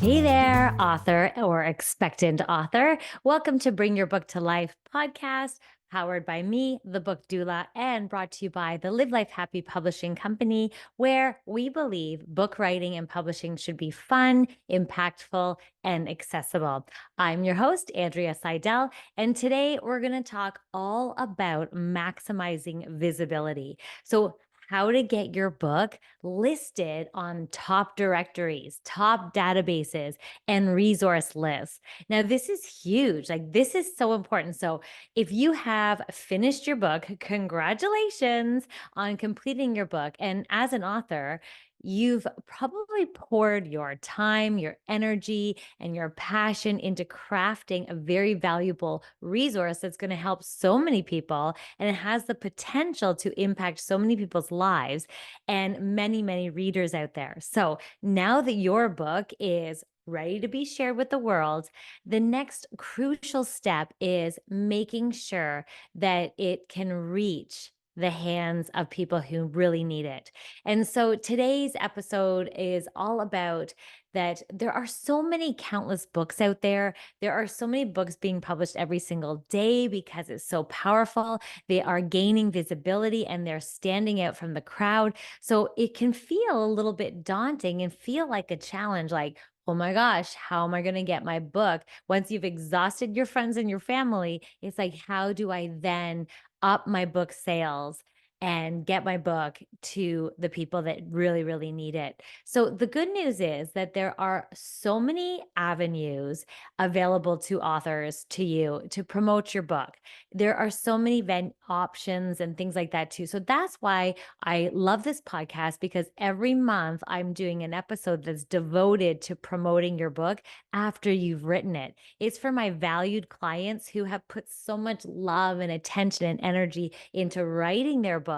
Hey there, author or expectant author. Welcome to Bring Your Book to Life podcast, powered by me, the Book Doula, and brought to you by the Live Life Happy Publishing Company, where we believe book writing and publishing should be fun, impactful, and accessible. I'm your host, Andrea Seydel, and today we're going to talk all about maximizing visibility. So, how to get your book listed on top directories, top databases, and resource lists. Now, this is huge. Like, this is so important. So, if you have finished your book, congratulations on completing your book. And as an author, you've probably poured your time, your energy, and your passion into crafting a very valuable resource that's going to help so many people. And it has the potential to impact so many people's lives and many, many readers out there. So now that your book is ready to be shared with the world, the next crucial step is making sure that it can reach the hands of people who really need it. And so today's episode is all about that there are so many countless books out there. There are so many books being published every single day because it's so powerful. They are gaining visibility and they're standing out from the crowd. So it can feel a little bit daunting and feel like a challenge, like, oh my gosh, how am I going to get my book? Once you've exhausted your friends and your family, it's like, how do I then up my book sales and get my book to the people that really, really need it? So the good news is that there are so many avenues available to authors, to you, to promote your book. There are so many options and things like that too. So that's why I love this podcast, because every month I'm doing an episode that's devoted to promoting your book after you've written it. It's for my valued clients who have put so much love and attention and energy into writing their books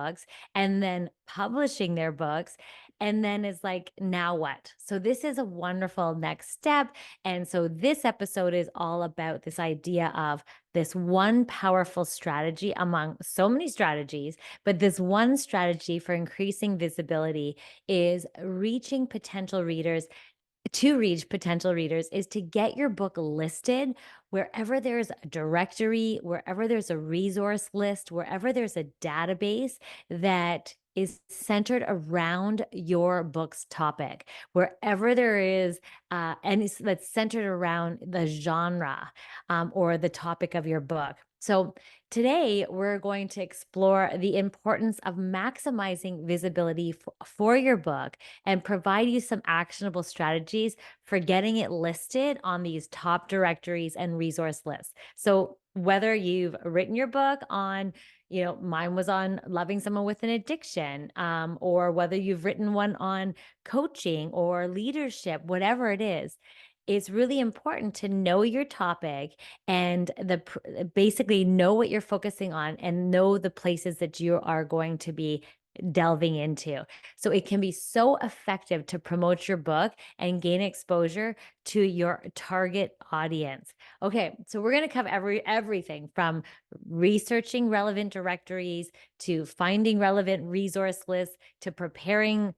and then publishing their books. And then it's like, now what? So this is a wonderful next step. And so this episode is all about this idea of this one powerful strategy among so many strategies, but this one strategy for increasing visibility is reaching potential readers. To reach potential readers is to get your book listed wherever there's a directory, wherever there's a resource list, wherever there's a database that is centered around your book's topic, wherever there is any that's centered around the genre or the topic of your book. So today we're going to explore the importance of maximizing visibility for your book and provide you some actionable strategies for getting it listed on these top directories and resource lists. So whether you've written your book on, mine was on loving someone with an addiction, or whether you've written one on coaching or leadership, whatever it is, it's really important to know your topic and basically know what you're focusing on and know the places that you are going to be delving into. So it can be so effective to promote your book and gain exposure to your target audience. Okay, so we're going to cover everything from researching relevant directories to finding relevant resource lists to preparing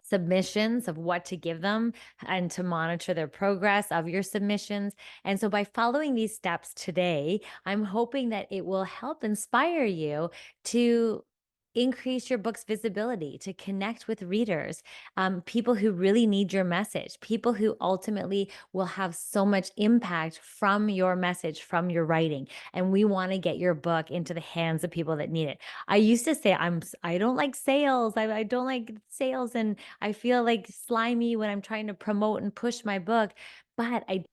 submissions of what to give them and to monitor their progress of your submissions. And so by following these steps today, I'm hoping that it will help inspire you to increase your book's visibility, to connect with readers, people who really need your message, people who ultimately will have so much impact from your message, from your writing. And we want to get your book into the hands of people that need it. I used to say, I don't like sales. I don't like sales. And I feel like slimy when I'm trying to promote and push my book. But I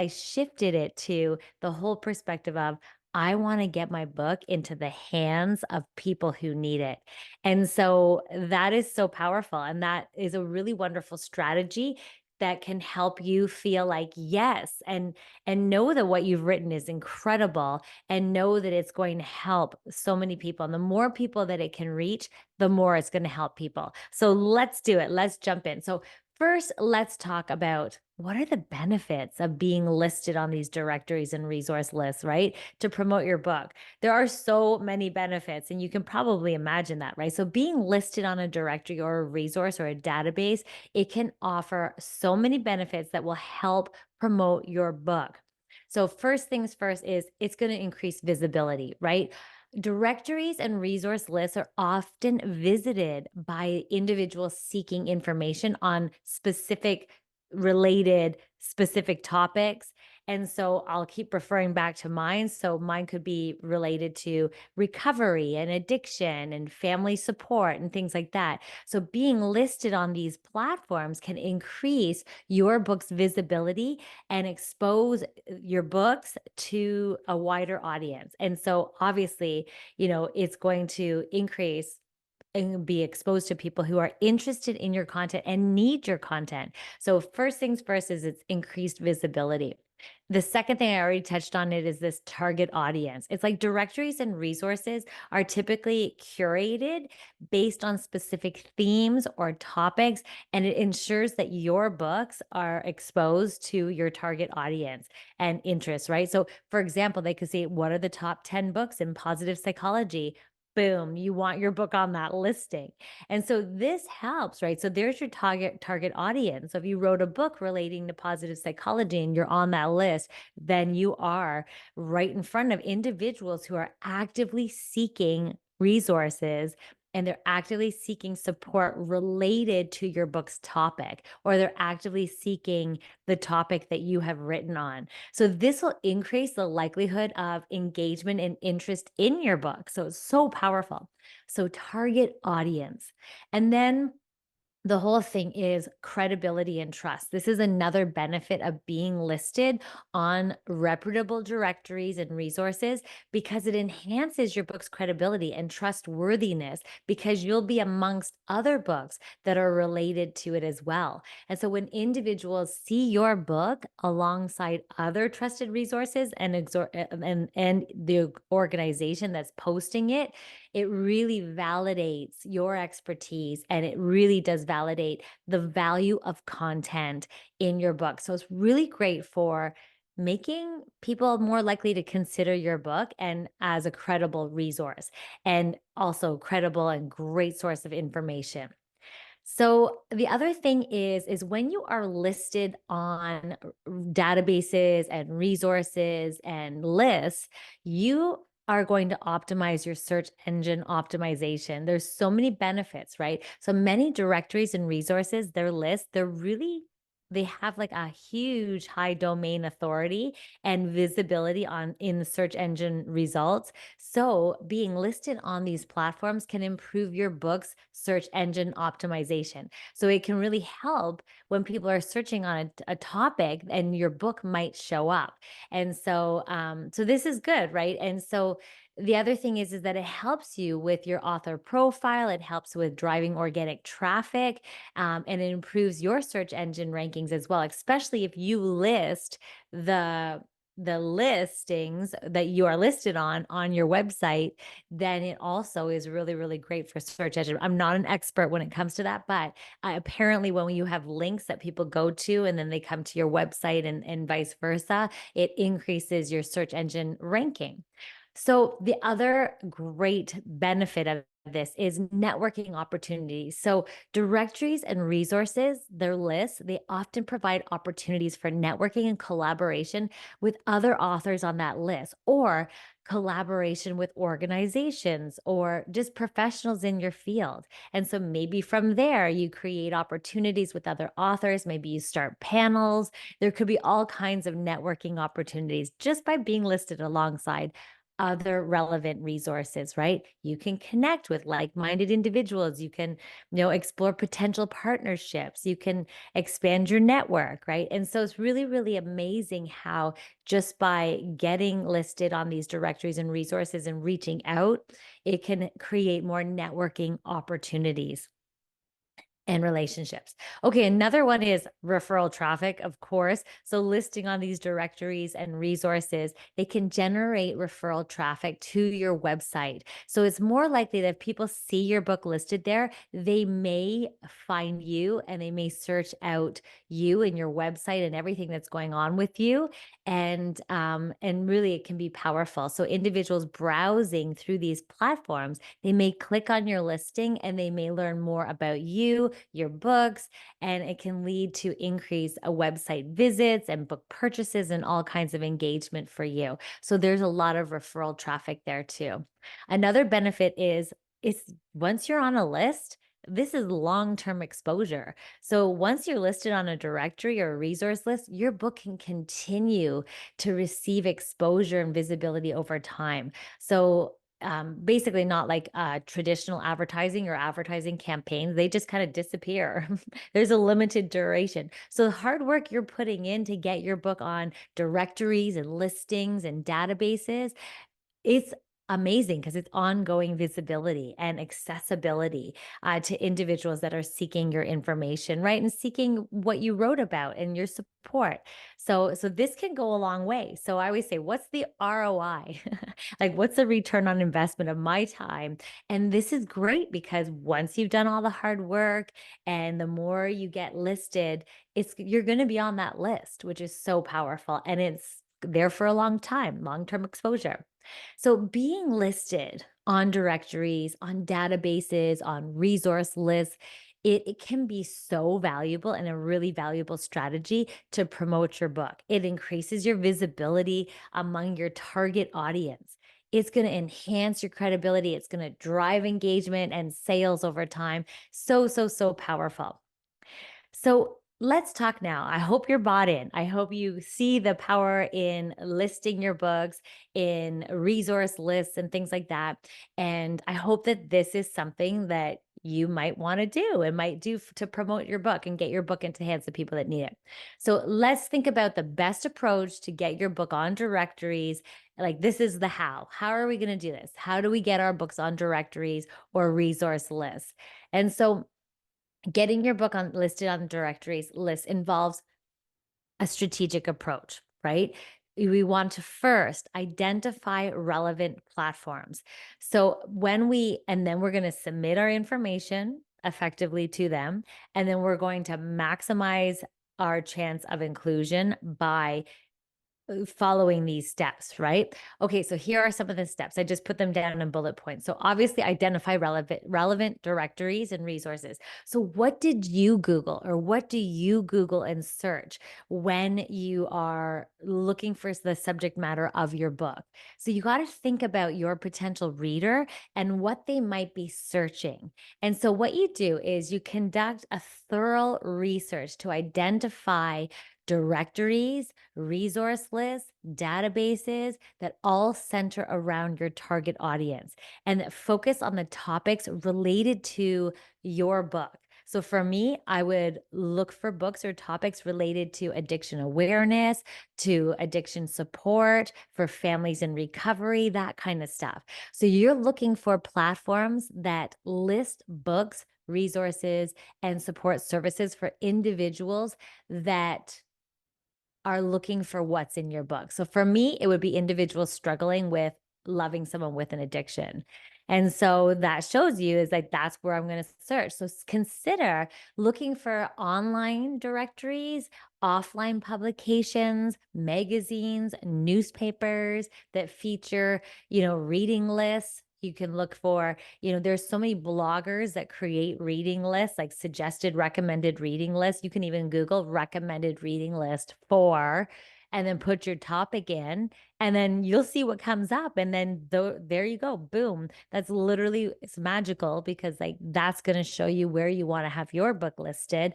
shifted it to the whole perspective of, I want to get my book into the hands of people who need it. And so that is so powerful. And that is a really wonderful strategy that can help you feel like yes, and know that what you've written is incredible, and know that it's going to help so many people. And the more people that it can reach, the more it's going to help people. So let's do it. Let's jump in. So first, let's talk about what are the benefits of being listed on these directories and resource lists, right? To promote your book. There are so many benefits, and you can probably imagine that, right? So, being listed on a directory or a resource or a database, it can offer so many benefits that will help promote your book. So, first things first is it's going to increase visibility, right? Directories and resource lists are often visited by individuals seeking information on specific related specific topics. And so I'll keep referring back to mine. So mine could be related to recovery and addiction and family support and things like that. So being listed on these platforms can increase your book's visibility and expose your books to a wider audience. And so obviously, it's going to increase and be exposed to people who are interested in your content and need your content. So first things first is it's increased visibility. The second thing I already touched on it is this target audience. It's like directories and resources are typically curated based on specific themes or topics, and it ensures that your books are exposed to your target audience and interests, right? So, for example, they could say, what are the top 10 books in positive psychology? Boom, you want your book on that listing. And so this helps, right? So there's your target audience. So if you wrote a book relating to positive psychology and you're on that list, then you are right in front of individuals who are actively seeking resources and they're actively seeking support related to your book's topic, or they're actively seeking the topic that you have written on. So this will increase the likelihood of engagement and interest in your book. So it's so powerful. So target audience. And then the whole thing is credibility and trust. This is another benefit of being listed on reputable directories and resources because it enhances your book's credibility and trustworthiness because you'll be amongst other books that are related to it as well. And so when individuals see your book alongside other trusted resources and the organization that's posting it, it really validates your expertise and it really does validate the value of content in your book. So it's really great for making people more likely to consider your book and as a credible resource and also credible and great source of information. So the other thing is when you are listed on databases and resources and lists, you are going to optimize your search engine optimization. There's so many benefits, right? So many directories and resources, their lists, they have like a huge high domain authority and visibility on in the search engine results. So being listed on these platforms can improve your book's search engine optimization. So it can really help when people are searching on a topic and your book might show up. And so this is good, right? And so the other thing is that it helps you with your author profile. It helps with driving organic traffic, and it improves your search engine rankings as well, especially if you list the listings that you are listed on your website, then it also is really, really great for search engine. I'm not an expert when it comes to that, but apparently when you have links that people go to and then they come to your website and vice versa, it increases your search engine ranking. So the other great benefit of this is networking opportunities. So directories and resources, their lists, they often provide opportunities for networking and collaboration with other authors on that list, or collaboration with organizations or just professionals in your field. And so maybe from there, you create opportunities with other authors. Maybe you start panels. There could be all kinds of networking opportunities just by being listed alongside other relevant resources, right? You can connect with like-minded individuals. You can, explore potential partnerships. You can expand your network, right? And so it's really, really amazing how just by getting listed on these directories and resources and reaching out, it can create more networking opportunities. and relationships. Okay, another one is referral traffic, of course. So listing on these directories and resources, they can generate referral traffic to your website. So it's more likely that if people see your book listed there, they may find you and they may search out you and your website and everything that's going on with you. And really it can be powerful. So individuals browsing through these platforms, they may click on your listing and they may learn more about you, your books, and it can lead to increase website visits and book purchases and all kinds of engagement for you. So there's a lot of referral traffic there too. Another benefit is once you're on a list, this is long-term exposure. So once you're listed on a directory or a resource list, your book can continue to receive exposure and visibility over time. So basically not like traditional advertising or advertising campaigns. They just kind of disappear. There's a limited duration. So the hard work you're putting in to get your book on directories and listings and databases, it's amazing because it's ongoing visibility and accessibility to individuals that are seeking your information, right? And seeking what you wrote about and your support. So this can go a long way. So I always say, what's the ROI? Like, what's the return on investment of my time? And this is great because once you've done all the hard work and the more you get listed, you're going to be on that list, which is so powerful. And it's there for a long time, long-term exposure. So being listed on directories, on databases, on resource lists, it can be so valuable and a really valuable strategy to promote your book. It increases your visibility among your target audience. It's going to enhance your credibility. It's going to drive engagement and sales over time. So powerful. So let's talk now. I hope you're bought in. I hope you see the power in listing your books, in resource lists and things like that. And I hope that this is something that you might want to do and might do to promote your book and get your book into the hands of people that need it. So let's think about the best approach to get your book on directories. Like, this is the how. How are we going to do this? How do we get our books on directories or resource lists? And so getting your book listed on directories list involves a strategic approach, right? We want to first identify relevant platforms. So and then we're going to submit our information effectively to them. And then we're going to maximize our chance of inclusion by following these steps, right? Okay, so here are some of the steps. I just put them down in bullet points. So obviously identify relevant directories and resources. So what did you Google, or what do you Google and search when you are looking for the subject matter of your book? So you got to think about your potential reader and what they might be searching. And so what you do is you conduct a thorough research to identify directories, resource lists, databases that all center around your target audience and that focus on the topics related to your book. So for me, I would look for books or topics related to addiction awareness, to addiction support, for families in recovery, that kind of stuff. So you're looking for platforms that list books, resources, and support services for individuals that are looking for what's in your book. So for me, it would be individuals struggling with loving someone with an addiction. And so that shows you is like, that's where I'm going to search. So consider looking for online directories, offline publications, magazines, newspapers that feature, reading lists. You can look for, there's so many bloggers that create reading lists, like suggested recommended reading lists. You can even Google recommended reading list for, and then put your topic in, and then you'll see what comes up. And then there you go. Boom. That's literally, it's magical because like that's going to show you where you want to have your book listed.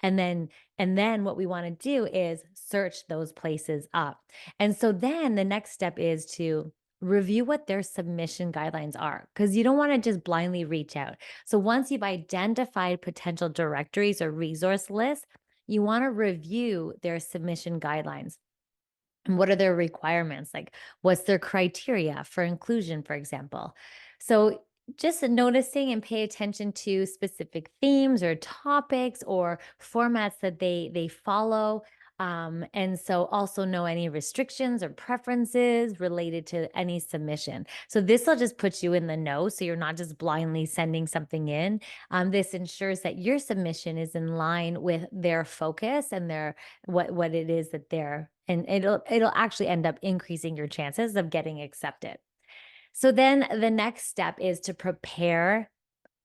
And then what we want to do is search those places up. And so then the next step is to review what their submission guidelines are, because you don't want to just blindly reach out. So once you've identified potential directories or resource lists, you want to review their submission guidelines. And what are their requirements? Like, what's their criteria for inclusion, for example? So just noticing and pay attention to specific themes or topics or formats that they follow. And so also know any restrictions or preferences related to any submission. So this will just put you in the know, so you're not just blindly sending something in. This ensures that your submission is in line with their focus and their what it is that they're, and it'll actually end up increasing your chances of getting accepted. So then the next step is to prepare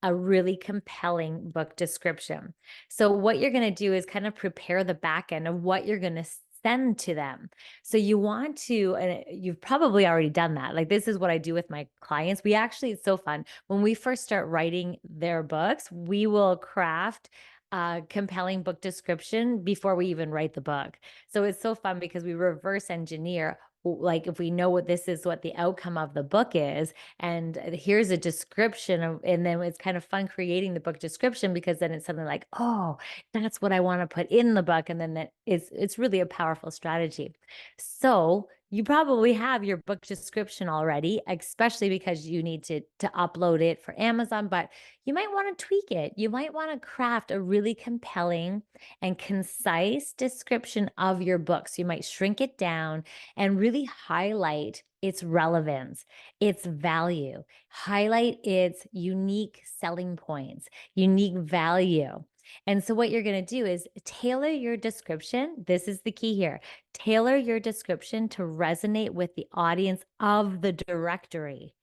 a really compelling book description. So what you're going to do is kind of prepare the back end of what you're going to send to them. So you want to, and you've probably already done that. Like this is what I do with my clients. We actually, it's so fun. When we first start writing their books, we will craft a compelling book description before we even write the book. So it's so fun because we reverse engineer, like if we know what this is, what the outcome of the book is, and here's a description of, and then it's kind of fun creating the book description because then it's something like, oh, that's what I want to put in the book. And then it's really a powerful strategy. So you probably have your book description already, especially because you need to upload it for Amazon, but you might want to tweak it. You might want to craft a really compelling and concise description of your book. So you might shrink it down and really highlight its relevance, its value, highlight its unique selling points, unique value. And so, what you're going to do is tailor your description. This is the key here. Tailor your description to resonate with the audience of the directory.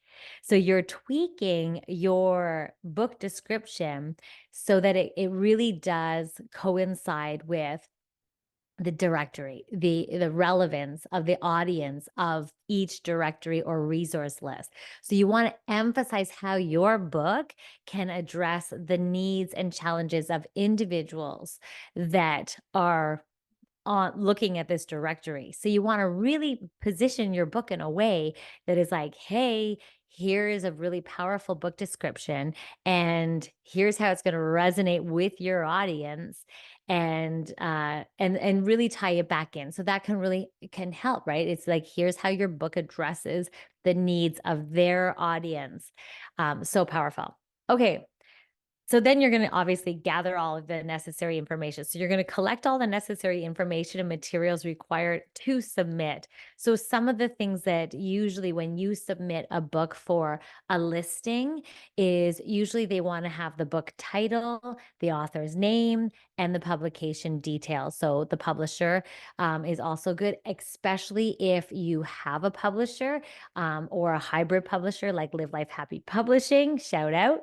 So, you're tweaking your book description so that it really does coincide with the directory, the relevance of the audience of each directory or resource list. So you want to emphasize how your book can address the needs and challenges of individuals that are on looking at this directory. So you want to really position your book in a way that is like, hey, here is a really powerful book description, and here's how it's going to resonate with your audience, and really tie it back in. So that can help, right? It's like, here's how your book addresses the needs of their audience. So powerful. Okay, so then you're going to obviously gather all of the necessary information. So you're going to collect all the necessary information and materials required to submit. So some of the things that usually when you submit a book for a listing is usually they want to have the book title, the author's name, and the publication details. So the publisher is also good, especially if you have a publisher or a hybrid publisher like Live Life Happy Publishing, shout out.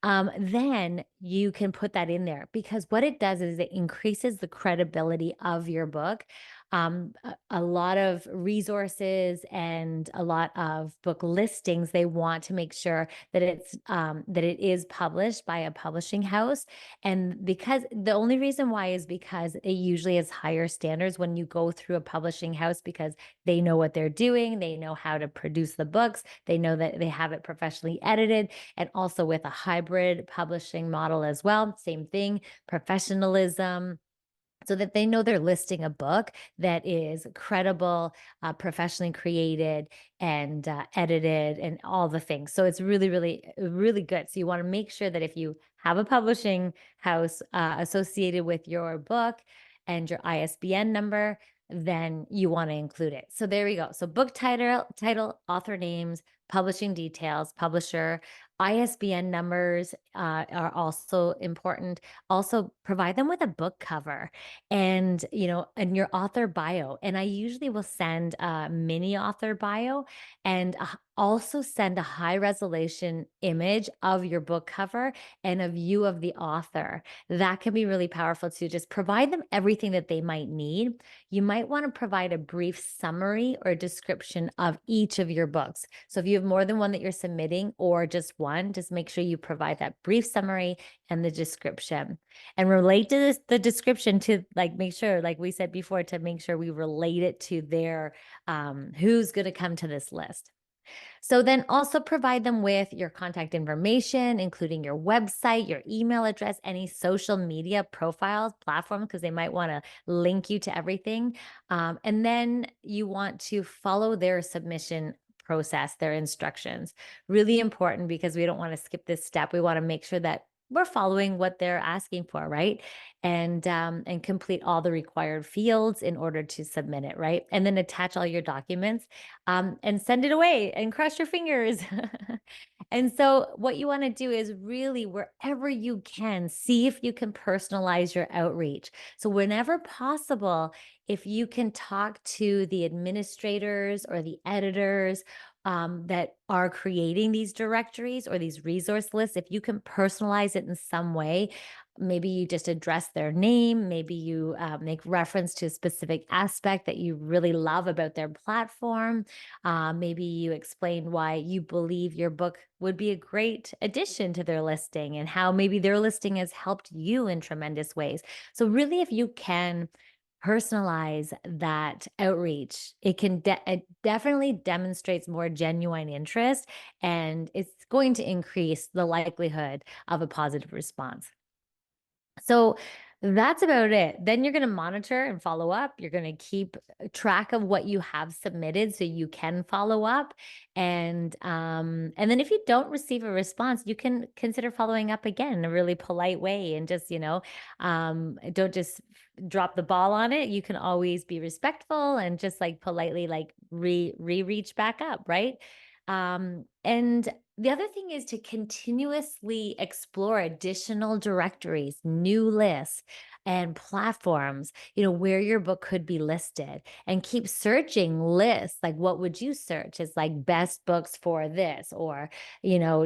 Then you can put that in there, because what it does is it increases the credibility of your book. A lot of resources and a lot of book listings, they want to make sure that that it is published by a publishing house. And because the only reason why is because it usually has higher standards when you go through a publishing house, because they know what they're doing, they know how to produce the books, they know that they have it professionally edited, and also with a hybrid publishing model as well, same thing, professionalism, so that they know they're listing a book that is credible, professionally created, and edited, and all the things. So it's really, really, really good. So you want to make sure that if you have a publishing house associated with your book and your ISBN number, then you want to include it. So there we go. So book title, author names, publishing details, publisher, ISBN numbers are also important. Also, provide them with a book cover and, and your author bio. And I usually will send a mini author bio, and also send a high resolution image of your book cover and a view of the author. That can be really powerful too. Just provide them everything that they might need. You might want to provide a brief summary or description of each of your books. So if you have more than one that you're submitting or just one, just make sure you provide that brief summary and the description, and relate to the description to, like, make sure, like we said before, to make sure we relate it to their who's going to come to this list. So then also provide them with your contact information, including your website, your email address, any social media profiles, platforms, because they might want to link you to everything. And then you want to follow their submission process, their instructions. Really important because we don't want to skip this step. We want to make sure that we're following what they're asking for, right? And complete all the required fields in order to submit it, right? And then attach all your documents and send it away and cross your fingers. And so, what you want to do is really, wherever you can, see if you can personalize your outreach. So, whenever possible, if you can talk to the administrators or the editors that are creating these directories or these resource lists, if you can personalize it in some way, maybe you just address their name, maybe you make reference to a specific aspect that you really love about their platform. Maybe you explain why you believe your book would be a great addition to their listing and how maybe their listing has helped you in tremendous ways. So, really, if you can personalize that outreach, it definitely demonstrates more genuine interest, and it's going to increase the likelihood of a positive response. So that's about it. Then you're going to monitor and follow up. You're going to keep track of what you have submitted so you can follow up. And then if you don't receive a response, you can consider following up again in a really polite way and just, don't just drop the ball on it. You can always be respectful and just like politely like reach back up, right? And the other thing is to continuously explore additional directories, new lists, and platforms, where your book could be listed, and keep searching lists. Like, what would you search? It's like best books for this, or,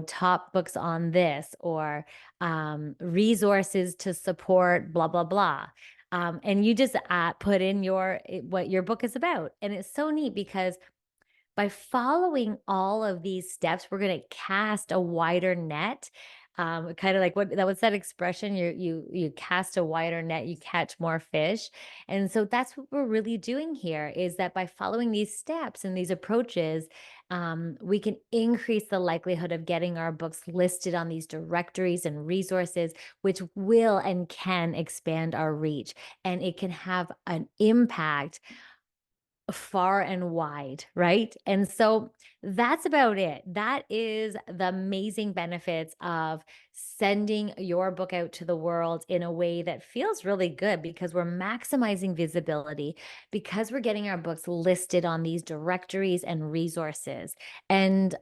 top books on this, or resources to support, blah, blah, blah. And you just put in what your book is about. And it's so neat because by following all of these steps, we're going to cast a wider net. Kind of like what's that expression? You cast a wider net, you catch more fish. And so that's what we're really doing here, is that by following these steps and these approaches, we can increase the likelihood of getting our books listed on these directories and resources, which will and can expand our reach. And it can have an impact far and wide, right? And so that's about it. That is the amazing benefits of sending your book out to the world in a way that feels really good, because we're maximizing visibility, because we're getting our books listed on these directories and resources. And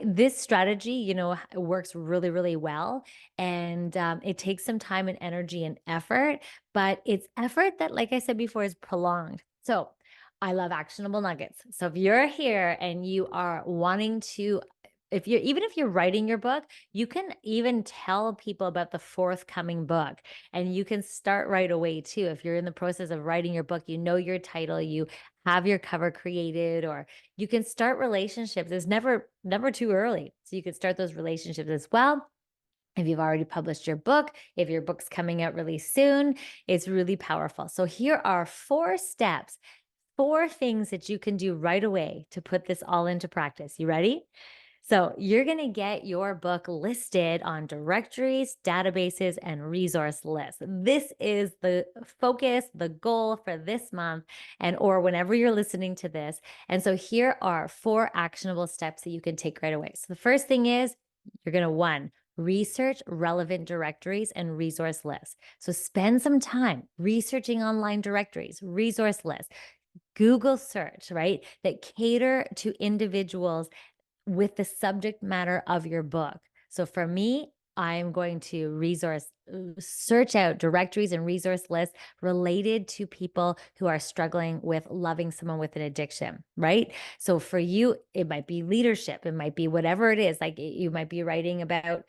this strategy, works really, really well. And it takes some time and energy and effort, but it's effort that, like I said before, is prolonged. So I love actionable nuggets. So if you're here and you are wanting to, even if you're writing your book, you can even tell people about the forthcoming book, and you can start right away too. If you're in the process of writing your book, your title, you have your cover created, or you can start relationships. It's never too early. So you can start those relationships as well. If you've already published your book, if your book's coming out really soon, it's really powerful. So here are 4 steps, 4 things that you can do right away to put this all into practice. You ready? So you're going to get your book listed on directories, databases, and resource lists. This is the focus, the goal for this month, or whenever you're listening to this. And so here are 4 actionable steps that you can take right away. So the first thing is you're going to, 1, research relevant directories and resource lists. So spend some time researching online directories, resource lists. Google search, right, that cater to individuals with the subject matter of your book. So for me, I'm going to search out directories and resource lists related to people who are struggling with loving someone with an addiction, right? So for you, it might be leadership. It might be whatever it is. Like you might be writing about,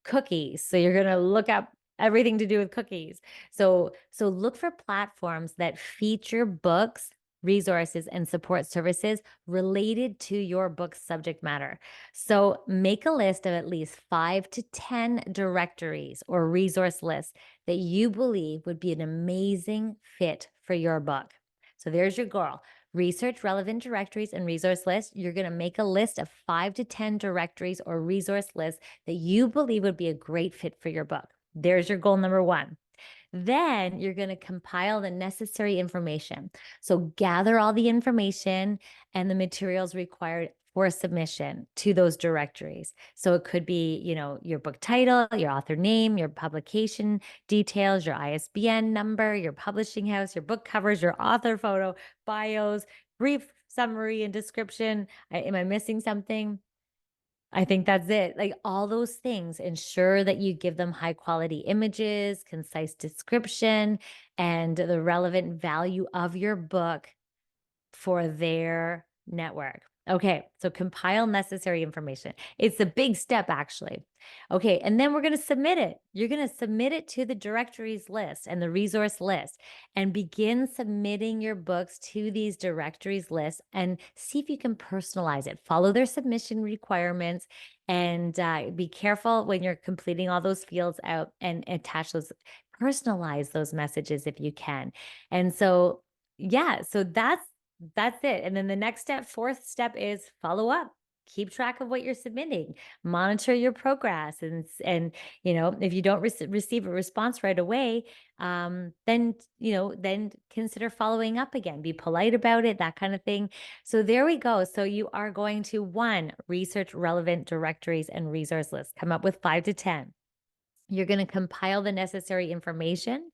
cookies. So you're going to look up everything to do with cookies. So look for platforms that feature books, resources, and support services related to your book's subject matter. So make a list of at least 5 to 10 directories or resource lists that you believe would be an amazing fit for your book. So there's your goal. Research relevant directories and resource lists. You're going to make a list of 5 to 10 directories or resource lists that you believe would be a great fit for your book. There's your goal number 1. Then you're going to compile the necessary information. So gather all the information and the materials required for submission to those directories. So it could be, your book title, your author name, your publication details, your ISBN number, your publishing house, your book covers, your author photo, bios, brief summary and description. Am I missing something? I think that's it. Like all those things, ensure that you give them high quality images, concise description, and the relevant value of your book for their network. Okay, so compile necessary information. It's a big step, actually. Okay, and then we're going to submit it. You're going to submit it to the directories list and the resource list and begin submitting your books to these directories lists and see if you can personalize it. Follow their submission requirements and be careful when you're completing all those fields out and attach those, personalize those messages if you can. And so, yeah, so that's it. And then the next step, fourth step is follow up. Keep track of what you're submitting, monitor your progress. And if you don't receive a response right away, then consider following up again. Be polite about it, that kind of thing. So there we go. So you are going to, one, research relevant directories and resource lists, come up with 5 to 10. You're going to compile the necessary information.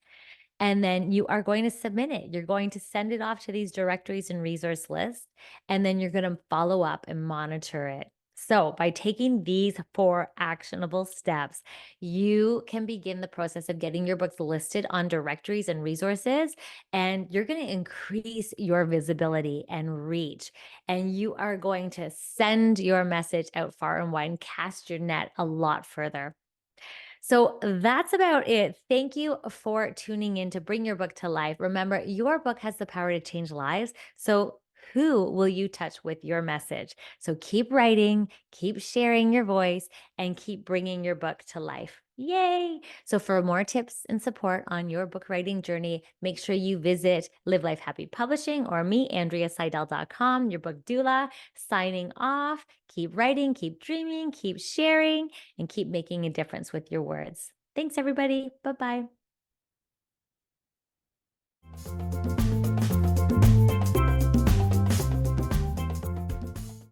And then you are going to submit it. You're going to send it off to these directories and resource lists, and then you're going to follow up and monitor it. So, by taking these 4 actionable steps, you can begin the process of getting your books listed on directories and resources, and you're going to increase your visibility and reach. And you are going to send your message out far and wide and cast your net a lot further. So that's about it. Thank you for tuning in to Bring Your Book to Life. Remember, your book has the power to change lives. So who will you touch with your message? So keep writing, keep sharing your voice, and keep bringing your book to life. Yay! So for more tips and support on your book writing journey, make sure you visit Live Life Happy Publishing or me, AndreaSeydel.com, your book doula, signing off. Keep writing, keep dreaming, keep sharing, and keep making a difference with your words. Thanks, everybody. Bye-bye.